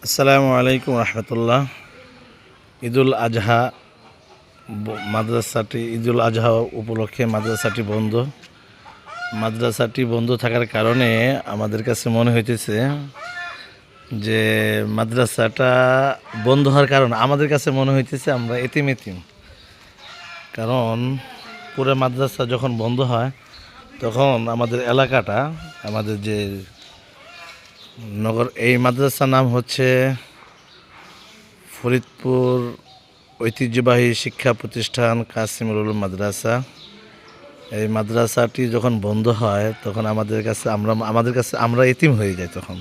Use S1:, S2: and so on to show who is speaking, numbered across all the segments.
S1: আসসালামু আলাইকুম রহমতুল্লাহ। ঈদুল আজহা ঈদুল আজহা উপলক্ষে মাদ্রাসাটি বন্ধ থাকার কারণে আমাদের কাছে মনে হইতেছে যে মাদ্রাসাটা বন্ধ হওয়ার কারণ আমাদের কাছে মনে হইতেছে আমরা এতিম। কারণ পুরো মাদ্রাসা যখন বন্ধ হয় তখন আমাদের এলাকাটা, আমাদের যে নগর, এই মাদ্রাসার নাম হচ্ছে ফরিদপুর ঐতিহ্যবাহী শিক্ষা প্রতিষ্ঠান কাসিমুল উলুম মাদ্রাসা। এই মাদ্রাসাটি যখন বন্ধ হয় তখন আমাদের কাছে আমরা এতিম হয়ে যাই। তখন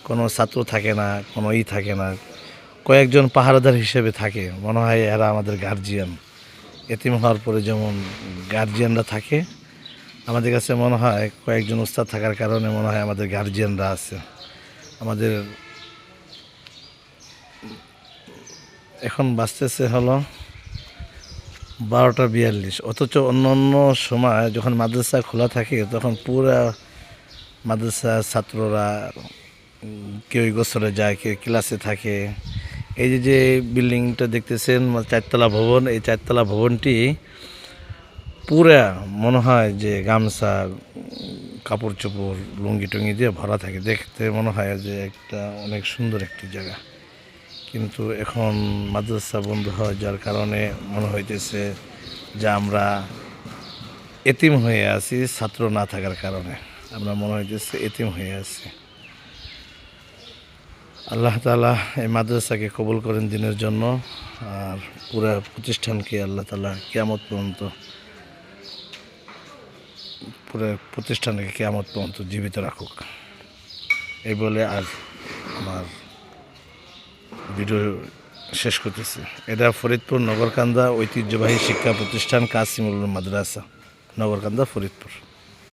S1: কোনো ছাত্র থাকে না, কোনো থাকে না, কয়েকজন পাহারাদার হিসেবে থাকে, মনে হয় এরা আমাদের গার্জিয়ান। এতিম হওয়ার পরে যেমন গার্জিয়ানরা থাকে, আমাদের কাছে মনে হয় কয়েকজন উস্তাদ থাকার কারণে মনে হয় আমাদের গার্জিয়ানরা আছে। আমাদের এখন বাঁচতেছে হলো 12টা 42, অথচ অন্য অন্য সময় যখন মাদ্রাসা খোলা থাকে তখন পুরা মাদ্রাসার ছাত্ররা কেউ গোসলে যায়, কেউ ক্লাসে থাকে। এই যে যে বিল্ডিংটা দেখতেছেন, 4তলা ভবন, এই 4তলা ভবনটি পুরা মনে হয় যে গামছা, কাপড় চোপড়, লুঙ্গি টুঙ্গি দিয়ে ভরা থাকে। দেখতে মনে হয় যে একটা অনেক সুন্দর একটি জায়গা। কিন্তু এখন মাদ্রাসা বন্ধ হওয়ার যার কারণে মনে হইতেছে যে আমরা এতিম হয়ে আছি। ছাত্র না থাকার কারণে আমরা মনে হইতেছে এতিম হয়ে আছি। আল্লাহ তাআলা এই মাদ্রাসাকে কবুল করেন দিনের জন্য, আর পুরো প্রতিষ্ঠানকে আল্লাহ তাআলা কিয়ামত পর্যন্ত জীবিত রাখুক। এই বলে আর আমার ভিডিও শেষ করতেছি। এটা ফরিদপুর নগরকান্দা ঐতিহ্যবাহী শিক্ষা প্রতিষ্ঠান কাসিমুল উলুম মাদ্রাসা, নগরকান্দা, ফরিদপুর।